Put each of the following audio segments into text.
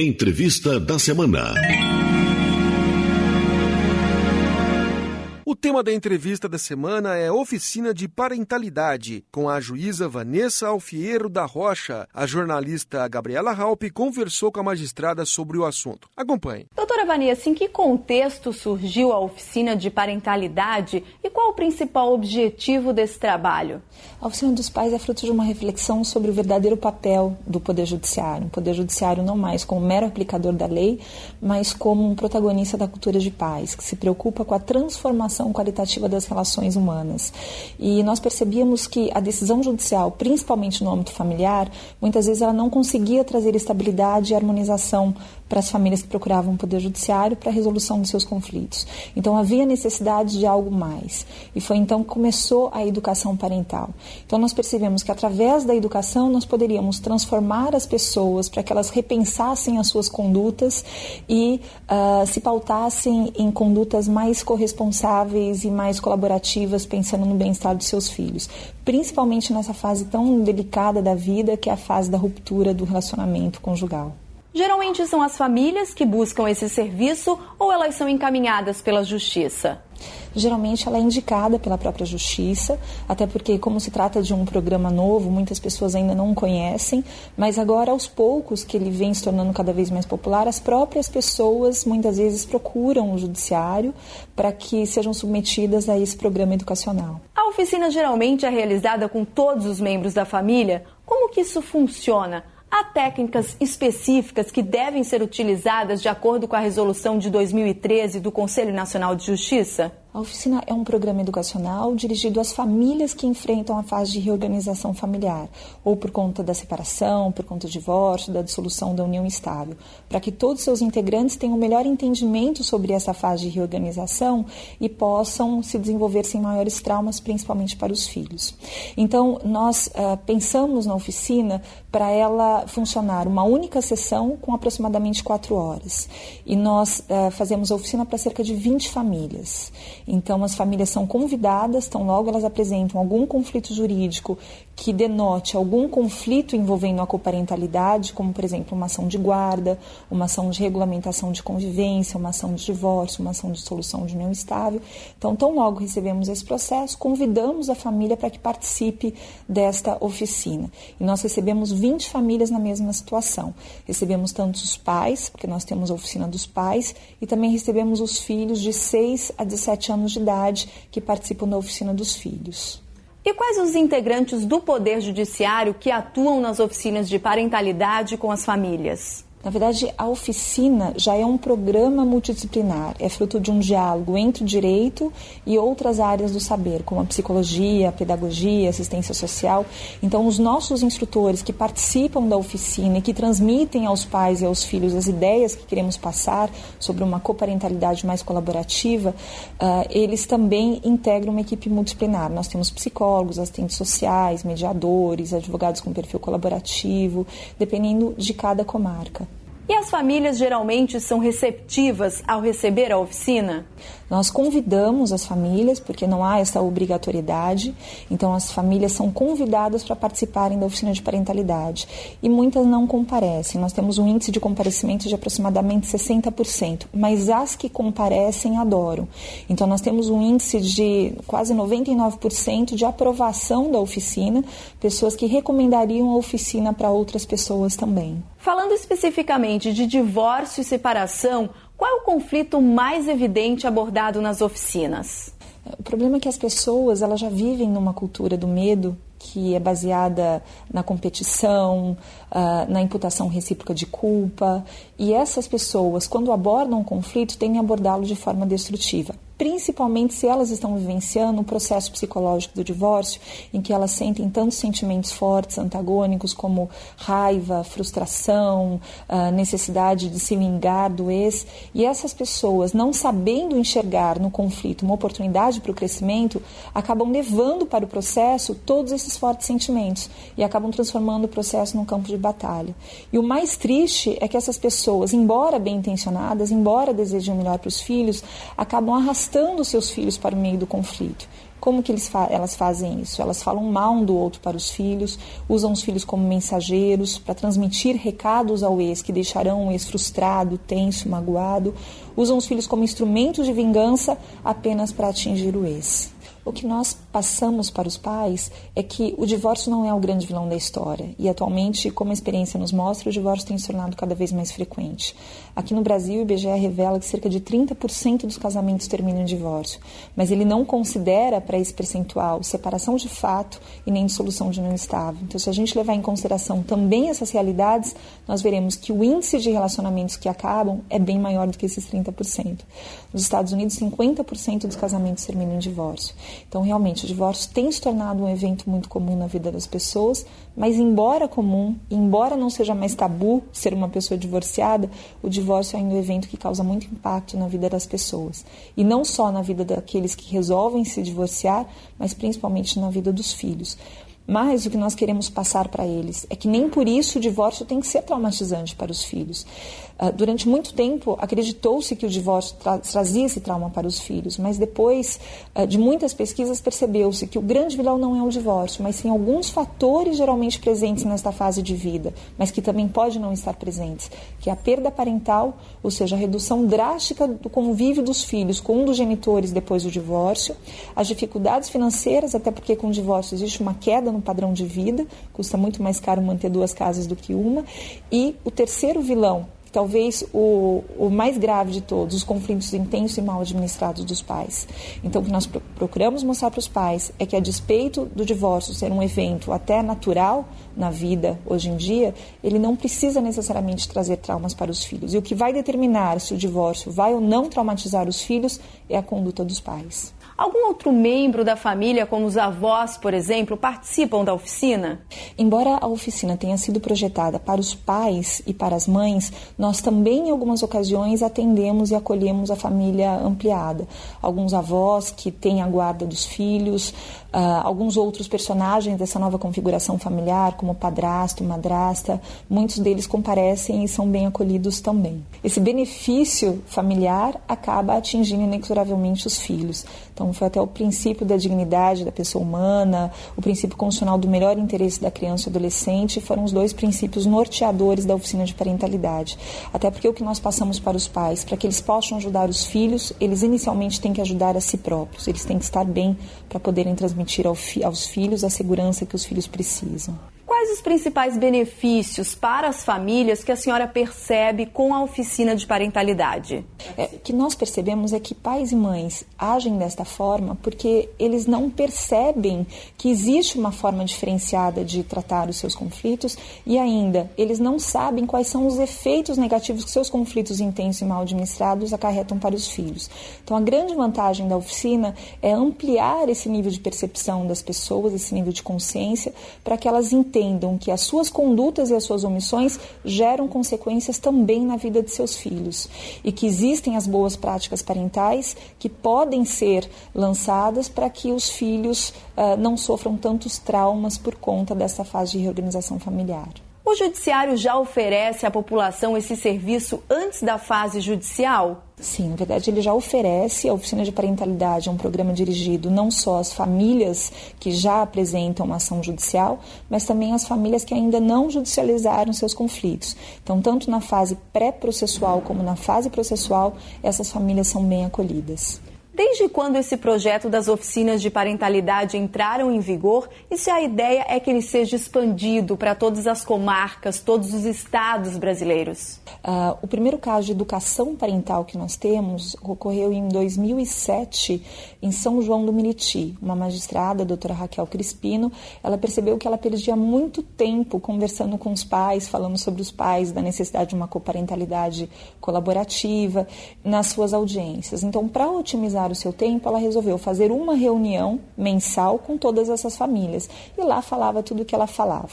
Entrevista da semana. O tema da entrevista da semana é Oficina de Parentalidade, com a juíza Vanessa Alfiero da Rocha. A jornalista Gabriela Halpe conversou com a magistrada sobre o assunto. Acompanhe. Doutora Vanessa, em que contexto surgiu a Oficina de Parentalidade e qual o principal objetivo desse trabalho? A Oficina dos Pais é fruto de uma reflexão sobre o verdadeiro papel do Poder Judiciário. Um Poder Judiciário não mais como mero aplicador da lei, mas como um protagonista da cultura de paz, que se preocupa com a transformação qualitativa das relações humanas. E nós percebíamos que a decisão judicial, principalmente no âmbito familiar, muitas vezes ela não conseguia trazer estabilidade e harmonização para as famílias que procuravam o Poder Judiciário para a resolução dos seus conflitos. Então havia necessidade de algo mais. E foi então que começou a educação parental. Então nós percebemos que através da educação nós poderíamos transformar as pessoas para que elas repensassem as suas condutas e se pautassem em condutas mais corresponsáveis e mais colaborativas, pensando no bem-estar dos seus filhos. Principalmente nessa fase tão delicada da vida, que é a fase da ruptura do relacionamento conjugal. Geralmente são as famílias que buscam esse serviço ou elas são encaminhadas pela Justiça? Geralmente ela é indicada pela própria Justiça, até porque, como se trata de um programa novo, muitas pessoas ainda não conhecem, mas agora, aos poucos, que ele vem se tornando cada vez mais popular, as próprias pessoas muitas vezes procuram o Judiciário para que sejam submetidas a esse programa educacional. A oficina geralmente é realizada com todos os membros da família. Como que isso funciona? Há técnicas específicas que devem ser utilizadas de acordo com a resolução de 2013 do Conselho Nacional de Justiça? A oficina é um programa educacional dirigido às famílias que enfrentam a fase de reorganização familiar, ou por conta da separação, por conta do divórcio, da dissolução da união estável, para que todos os seus integrantes tenham um melhor entendimento sobre essa fase de reorganização e possam se desenvolver sem maiores traumas, principalmente para os filhos. Então, nós pensamos na oficina para ela funcionar uma única sessão com aproximadamente 4 horas. E nós fazemos a oficina para cerca de 20 famílias. Então, as famílias são convidadas, tão logo elas apresentam algum conflito jurídico que denote algum conflito envolvendo a coparentalidade, como, por exemplo, uma ação de guarda, uma ação de regulamentação de convivência, uma ação de divórcio, uma ação de dissolução de união estável. Então, tão logo recebemos esse processo, convidamos a família para que participe desta oficina. E nós recebemos 20 famílias na mesma situação. Recebemos tanto os pais, porque nós temos a oficina dos pais, e também recebemos os filhos de 6 a 17 anos de idade que participam da oficina dos filhos. E quais os integrantes do Poder Judiciário que atuam nas oficinas de parentalidade com as famílias? Na verdade, a oficina já é um programa multidisciplinar, é fruto de um diálogo entre o direito e outras áreas do saber, como a psicologia, a pedagogia, a assistência social. Então, os nossos instrutores que participam da oficina e que transmitem aos pais e aos filhos as ideias que queremos passar sobre uma coparentalidade mais colaborativa, eles também integram uma equipe multidisciplinar. Nós temos psicólogos, assistentes sociais, mediadores, advogados com perfil colaborativo, dependendo de cada comarca. E as famílias geralmente são receptivas ao receber a oficina? Nós convidamos as famílias, porque não há essa obrigatoriedade, então as famílias são convidadas para participarem da oficina de parentalidade e muitas não comparecem. Nós temos um índice de comparecimento de aproximadamente 60%, mas as que comparecem adoram. Então nós temos um índice de quase 99% de aprovação da oficina, pessoas que recomendariam a oficina para outras pessoas também. Falando especificamente de divórcio e separação, qual é o conflito mais evidente abordado nas oficinas? O problema é que as pessoas elas já vivem numa cultura do medo que é baseada na competição, na imputação recíproca de culpa. E essas pessoas, quando abordam um conflito, tendem a abordá-lo de forma destrutiva. Principalmente se elas estão vivenciando um processo psicológico do divórcio, em que elas sentem tantos sentimentos fortes, antagônicos, como raiva, frustração, necessidade de se vingar do ex. E essas pessoas, não sabendo enxergar no conflito uma oportunidade para o crescimento, acabam levando para o processo todos esses fortes sentimentos e acabam transformando o processo num campo de batalha. E o mais triste é que essas pessoas, embora bem intencionadas, embora desejem o melhor para os filhos, acabam arrastando seus filhos para o meio do conflito. Como que elas fazem isso? Elas falam mal um do outro para os filhos, usam os filhos como mensageiros para transmitir recados ao ex que deixarão o ex frustrado, tenso, magoado. Usam os filhos como instrumentos de vingança apenas para atingir o ex. O que nós passamos para os pais é que o divórcio não é o grande vilão da história. E atualmente, como a experiência nos mostra, o divórcio tem se tornado cada vez mais frequente. Aqui no Brasil, o IBGE revela que cerca de 30% dos casamentos terminam em divórcio. Mas ele não considera para esse percentual separação de fato e nem dissolução de união estável. Então, se a gente levar em consideração também essas realidades, nós veremos que o índice de relacionamentos que acabam é bem maior do que esses 30%. Nos Estados Unidos, 50% dos casamentos terminam em divórcio. Então, realmente, o divórcio tem se tornado um evento muito comum na vida das pessoas, mas embora comum, embora não seja mais tabu ser uma pessoa divorciada, o divórcio é ainda um evento que causa muito impacto na vida das pessoas. E não só na vida daqueles que resolvem se divorciar, mas principalmente na vida dos filhos. Mas o que nós queremos passar para eles é que nem por isso o divórcio tem que ser traumatizante para os filhos. Durante muito tempo, acreditou-se que o divórcio trazia esse trauma para os filhos, mas depois de muitas pesquisas percebeu-se que o grande vilão não é o divórcio, mas sim alguns fatores geralmente presentes nesta fase de vida, mas que também pode não estar presentes, que é a perda parental, ou seja, a redução drástica do convívio dos filhos com um dos genitores depois do divórcio, as dificuldades financeiras, até porque com o divórcio existe uma queda no padrão de vida, custa muito mais caro manter 2 casas do que uma, e o terceiro vilão, talvez o mais grave de todos, os conflitos intensos e mal administrados dos pais. Então, o que nós procuramos mostrar para os pais é que, a despeito do divórcio ser um evento até natural na vida hoje em dia, ele não precisa necessariamente trazer traumas para os filhos. E o que vai determinar se o divórcio vai ou não traumatizar os filhos é a conduta dos pais. Algum outro membro da família, como os avós, por exemplo, participam da oficina? Embora a oficina tenha sido projetada para os pais e para as mães, nós também, em algumas ocasiões, atendemos e acolhemos a família ampliada. Alguns avós que têm a guarda dos filhos, alguns outros personagens dessa nova configuração familiar, como padrasto, madrasta, muitos deles comparecem e são bem acolhidos também. Esse benefício familiar acaba atingindo inexoravelmente os filhos. Então, foi até o princípio da dignidade da pessoa humana, o princípio constitucional do melhor interesse da criança e adolescente, foram os 2 princípios norteadores da oficina de parentalidade. Até porque o que nós passamos para os pais, para que eles possam ajudar os filhos, eles inicialmente têm que ajudar a si próprios, eles têm que estar bem para poderem transmitir aos filhos a segurança que os filhos precisam. Quais os principais benefícios para as famílias que a senhora percebe com a oficina de parentalidade? O que nós percebemos é que pais e mães agem desta forma porque eles não percebem que existe uma forma diferenciada de tratar os seus conflitos e ainda eles não sabem quais são os efeitos negativos que seus conflitos intensos e mal administrados acarretam para os filhos. Então, a grande vantagem da oficina é ampliar esse nível de percepção das pessoas, esse nível de consciência, para que elas entendam que as suas condutas e as suas omissões geram consequências também na vida de seus filhos e que existem as boas práticas parentais que podem ser lançadas para que os filhos não sofram tantos traumas por conta dessa fase de reorganização familiar. O Judiciário já oferece à população esse serviço antes da fase judicial? Sim, na verdade ele já oferece. A oficina de parentalidade é um programa dirigido não só às famílias que já apresentam uma ação judicial, mas também às famílias que ainda não judicializaram seus conflitos. Então, tanto na fase pré-processual como na fase processual, essas famílias são bem acolhidas. Desde quando esse projeto das oficinas de parentalidade entraram em vigor e se a ideia é que ele seja expandido para todas as comarcas, todos os estados brasileiros? O primeiro caso de educação parental que nós temos ocorreu em 2007 em São João do Meriti. Uma magistrada, a doutora Raquel Crispino, ela percebeu que ela perdia muito tempo conversando com os pais, falando sobre os pais, da necessidade de uma coparentalidade colaborativa nas suas audiências. Então, para otimizar o seu tempo, ela resolveu fazer uma reunião mensal com todas essas famílias e lá falava tudo o que ela falava.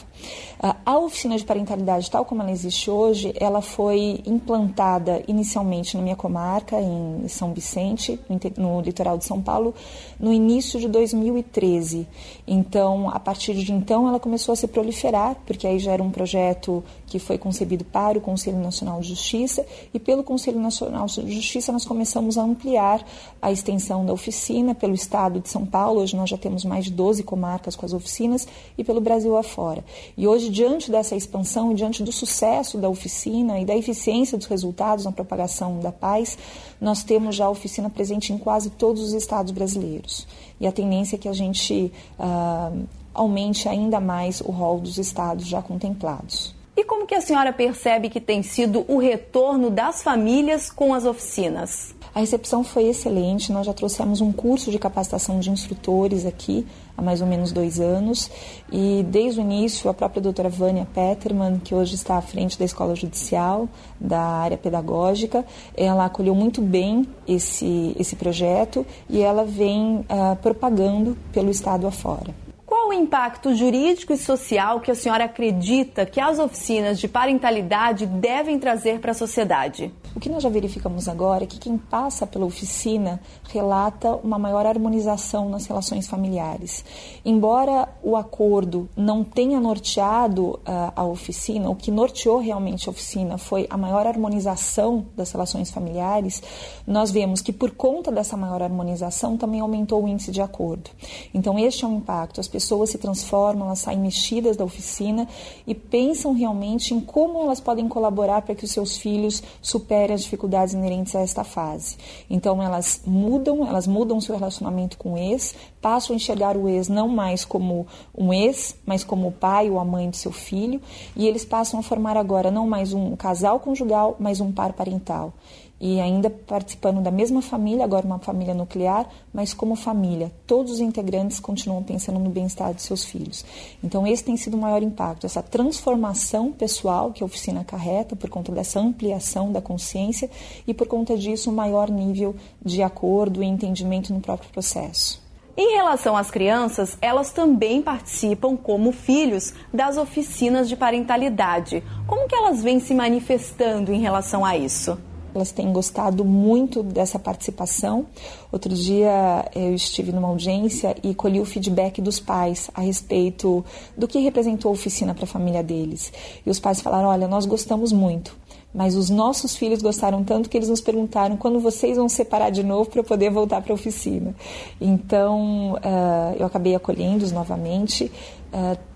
A oficina de parentalidade, tal como ela existe hoje, ela foi implantada inicialmente na minha comarca, em São Vicente, no litoral de São Paulo, no início de 2013. Então, a partir de então, ela começou a se proliferar, porque aí já era um projeto que foi concebido para o Conselho Nacional de Justiça e pelo Conselho Nacional de Justiça nós começamos a ampliar a extensão da oficina pelo estado de São Paulo. Hoje nós já temos mais de 12 comarcas com as oficinas e pelo Brasil afora. E hoje, diante dessa expansão e diante do sucesso da oficina e da eficiência dos resultados na propagação da paz, nós temos já a oficina presente em quase todos os estados brasileiros. E a tendência é que a gente aumente ainda mais o rol dos estados já contemplados. E como que a senhora percebe que tem sido o retorno das famílias com as oficinas? A recepção foi excelente, nós já trouxemos um curso de capacitação de instrutores aqui há mais ou menos 2 anos e desde o início a própria doutora Vânia Peterman, que hoje está à frente da Escola Judicial, da área pedagógica, ela acolheu muito bem esse projeto e ela vem propagando pelo estado afora. Qual o impacto jurídico e social que a senhora acredita que as oficinas de parentalidade devem trazer para a sociedade? O que nós já verificamos agora é que quem passa pela oficina relata uma maior harmonização nas relações familiares. Embora o acordo não tenha norteado a oficina, o que norteou realmente a oficina foi a maior harmonização das relações familiares, nós vemos que por conta dessa maior harmonização também aumentou o índice de acordo. Então este é um impacto, as pessoas se transformam, elas saem mexidas da oficina e pensam realmente em como elas podem colaborar para que os seus filhos superem as dificuldades inerentes a esta fase. Então elas mudam seu relacionamento com o ex, passam a enxergar o ex não mais como um ex, mas como o pai ou a mãe do seu filho, e eles passam a formar agora não mais um casal conjugal, mas um par parental. E ainda participando da mesma família, agora uma família nuclear, mas como família, todos os integrantes continuam pensando no bem-estar de seus filhos. Então esse tem sido o maior impacto, essa transformação pessoal que a oficina acarreta por conta dessa ampliação da consciência e por conta disso um maior nível de acordo e entendimento no próprio processo. Em relação às crianças, elas também participam como filhos das oficinas de parentalidade. Como que elas vêm se manifestando em relação a isso? Elas têm gostado muito dessa participação. Outro dia eu estive numa audiência e colhi o feedback dos pais a respeito do que representou a oficina para a família deles. E os pais falaram, olha, nós gostamos muito, mas os nossos filhos gostaram tanto que eles nos perguntaram quando vocês vão separar de novo para eu poder voltar para a oficina. Então, eu acabei acolhendo-os novamente.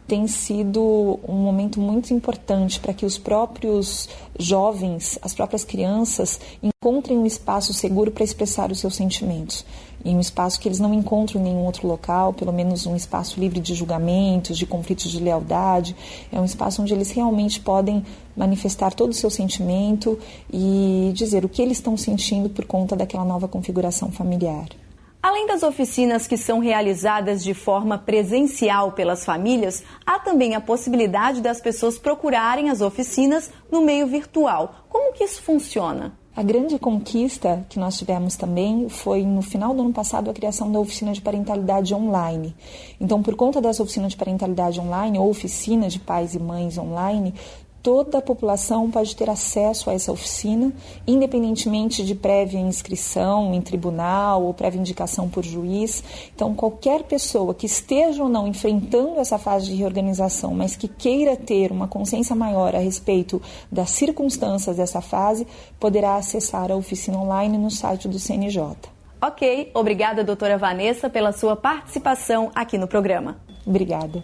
Tem sido um momento muito importante para que os próprios jovens, as próprias crianças, encontrem um espaço seguro para expressar os seus sentimentos. E um espaço que eles não encontram em nenhum outro local, pelo menos um espaço livre de julgamentos, de conflitos de lealdade. É um espaço onde eles realmente podem manifestar todo o seu sentimento e dizer o que eles estão sentindo por conta daquela nova configuração familiar. Além das oficinas que são realizadas de forma presencial pelas famílias, há também a possibilidade das pessoas procurarem as oficinas no meio virtual. Como que isso funciona? A grande conquista que nós tivemos também foi, no final do ano passado, a criação da oficina de parentalidade online. Então, por conta dessa oficina de parentalidade online, ou oficina de pais e mães online, toda a população pode ter acesso a essa oficina, independentemente de prévia inscrição em tribunal ou prévia indicação por juiz. Então, qualquer pessoa que esteja ou não enfrentando essa fase de reorganização, mas que queira ter uma consciência maior a respeito das circunstâncias dessa fase, poderá acessar a oficina online no site do CNJ. Ok, obrigada, doutora Vanessa, pela sua participação aqui no programa. Obrigada.